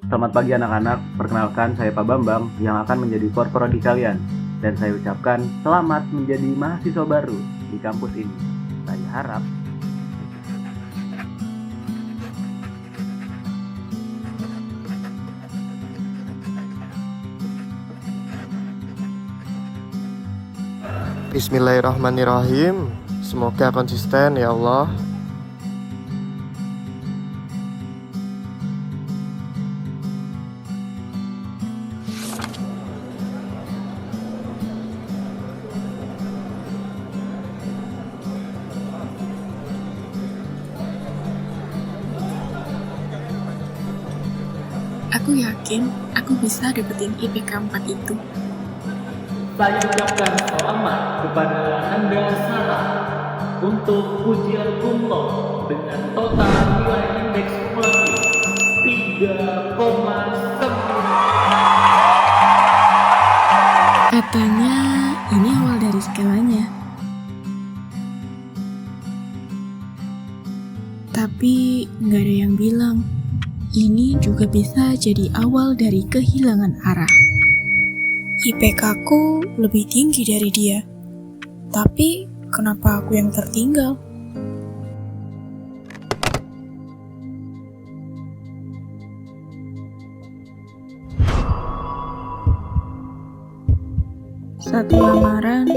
Selamat pagi anak-anak, perkenalkan saya Pak Bambang yang akan menjadi prodi kalian. Dan saya ucapkan selamat menjadi mahasiswa baru di kampus ini. Saya harap Bismillahirrahmanirrahim. Semoga konsisten ya Allah. Aku yakin aku bisa dapetin IPK 4 itu. Saya ucapkan selamat kepada Anda Sarah untuk ujian kumlot dengan total nilai indeks kumulatif 3,9. Katanya ini awal dari segalanya. Tapi nggak ada yang bilang ini juga bisa jadi awal dari kehilangan arah. IPK ku lebih tinggi dari dia, tapi kenapa aku yang tertinggal? Satu lamaran,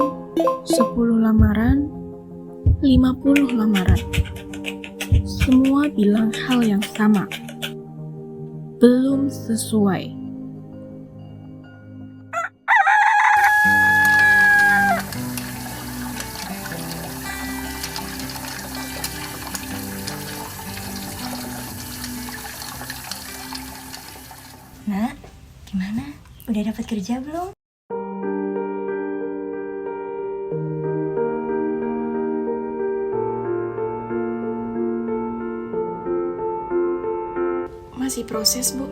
10 lamaran, 50 lamaran. Semua bilang hal yang sama. Belum sesuai. Nak, gimana? Udah dapat kerja belum? Masih proses, Bu.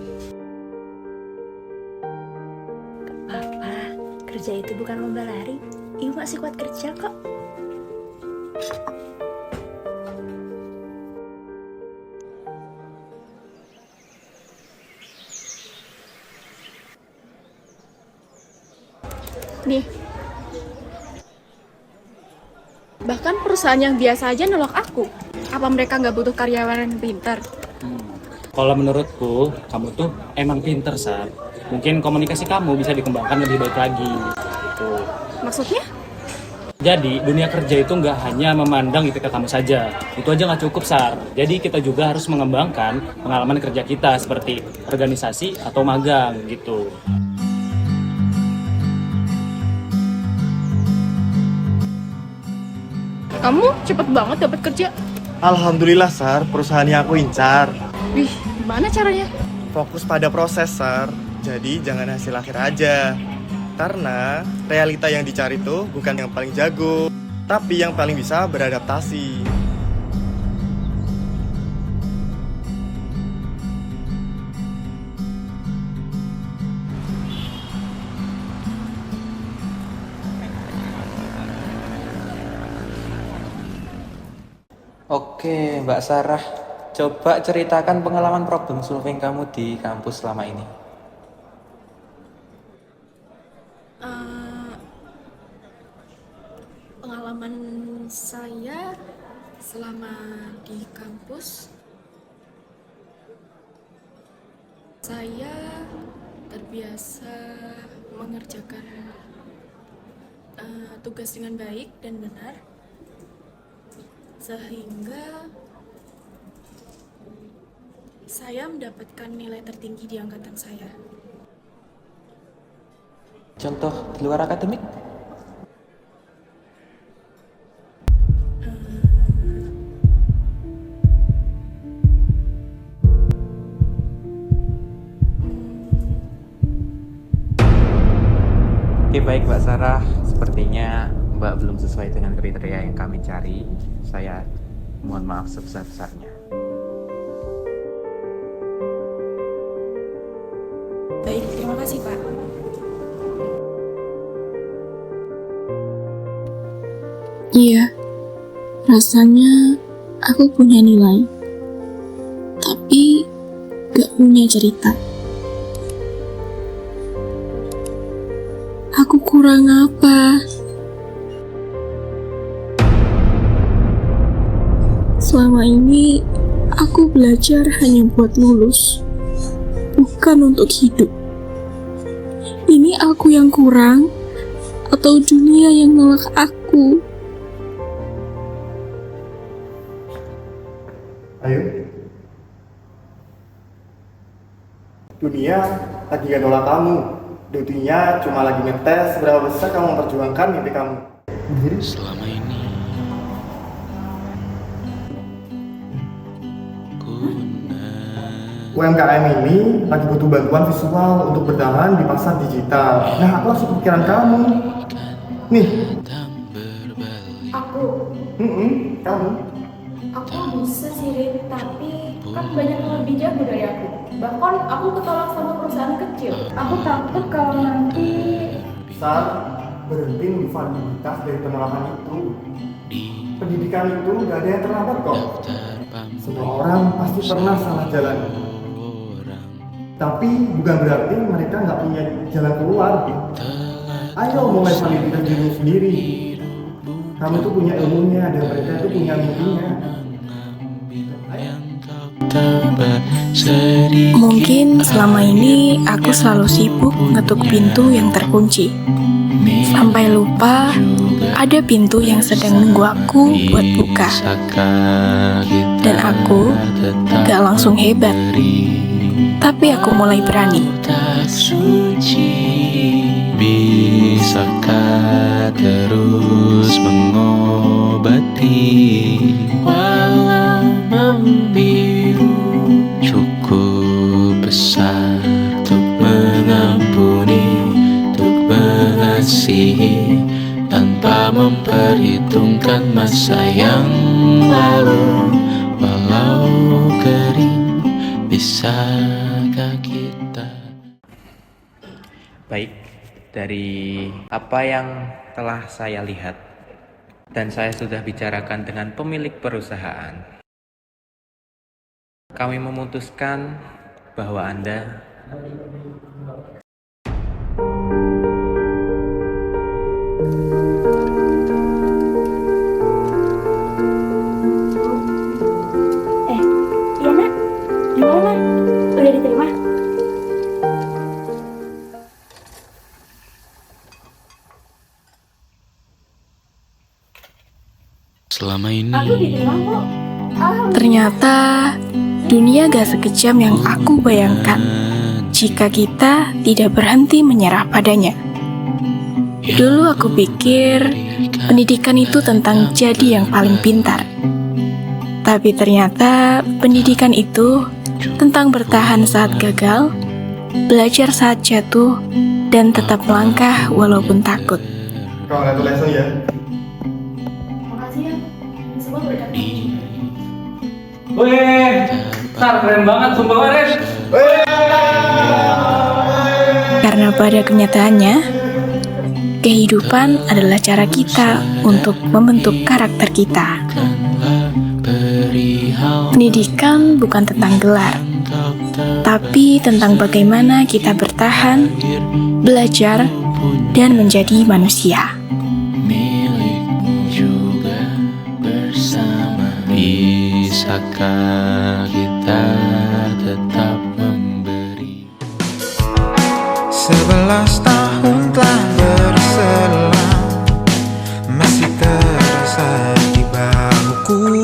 Papa, kerja itu bukan lomba lari. Ibu masih kuat kerja kok. Nih. Bahkan perusahaan yang biasa aja nolak aku. Apa mereka nggak butuh karyawan yang pintar? Kalau menurutku, kamu tuh emang pinter, Sar. Mungkin komunikasi kamu bisa dikembangkan lebih baik lagi. Gitu. Maksudnya? Jadi, dunia kerja itu nggak hanya memandang IPK kamu saja. Itu aja nggak cukup, Sar. Jadi, kita juga harus mengembangkan pengalaman kerja kita seperti organisasi atau magang, gitu. Kamu cepet banget dapat kerja. Alhamdulillah Sar, perusahaan yang aku incar. Wih, gimana caranya? Fokus pada proses Sar. Jadi jangan hasil akhir aja. Karena realita yang dicari tuh bukan yang paling jago, tapi yang paling bisa beradaptasi. Oke, Mbak Sarah, coba ceritakan pengalaman problem solving kamu di kampus selama ini. Pengalaman saya selama di kampus, saya terbiasa mengerjakan tugas dengan baik dan benar, sehingga saya mendapatkan nilai tertinggi di angkatan saya. Contoh di luar akademik? Oke, baik Mbak Sarah, sepertinya Mbak belum sesuai dengan kriteria yang kami cari. Saya mohon maaf sebesar-besarnya. Baik, terima kasih Pak. Iya, rasanya aku punya nilai, tapi gak punya cerita. Aku kurang apa? Selama ini, aku belajar hanya buat lulus, bukan untuk hidup. Ini aku yang kurang, atau dunia yang nolak aku? Ayo. Dunia lagi gak nolak kamu. Dunia cuma lagi ngetes seberapa besar kamu memperjuangkan mimpi kamu. Selama ini UMKM ini lagi butuh bantuan visual untuk bertahan di pasar digital. Nah, aku langsung kepikiran kamu. Nih, Aku kamu. bisa sih, Rin, tapi kan banyak yang lebih jago dari aku. Bahkan aku ketolak sama perusahaan kecil. Aku takut kalau nanti Sar, berhenti universitas dari penolakan itu. Pendidikan itu gak ada yang terlambat kok. Semua orang pasti pernah salah jalan. Tapi bukan berarti mereka nggak punya jalan keluar. Ayo mulai pendidikan diri sendiri. Kamu tuh punya ilmunya dan mereka itu punya mimpinya. Mungkin selama ini aku selalu sibuk ngetuk pintu yang terkunci, sampai lupa ada pintu yang sedang nunggu aku buat buka. Dan aku gak langsung hebat, tapi aku mulai berani. Bisakah terus mengobati walau membiru, cukup besar untuk mengampuni, untuk mengasihi, tanpa memperhitungkan masa yang lalu. Walau kering, bisakah kita? Baik, dari apa yang telah saya lihat dan saya sudah bicarakan dengan pemilik perusahaan, kami memutuskan bahwa Anda iya nak, gimana? Udah diterima? Selama ini Aku diterima kok. Ternyata dunia gak sekejam yang aku bayangkan jika kita tidak berhenti menyerah padanya. Dulu aku pikir pendidikan itu tentang jadi yang paling pintar. Tapi ternyata pendidikan itu tentang bertahan saat gagal, belajar saat jatuh, dan tetap melangkah walaupun takut. Congratulations ya. Makasih ya. Ini semua berkat kamu. Weh, Sar, keren banget, sumpah Ren. Karena pada kenyataannya, kehidupan adalah cara kita untuk membentuk karakter kita. Pendidikan bukan tentang gelar, tapi tentang bagaimana kita bertahan, belajar, dan menjadi manusia. milikmu juga bersama. Bisakah kita tetap memberi? 11 tahun telah berselang, masih terasa di bahuku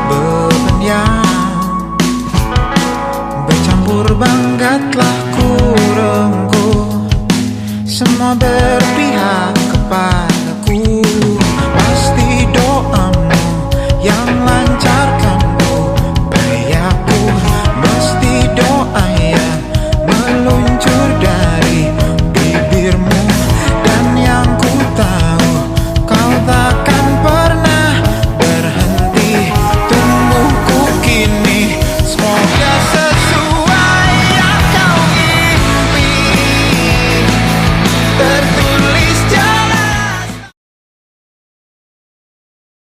beban yang bercampur bangga telah ku rengkuh. Semua berpihak kepada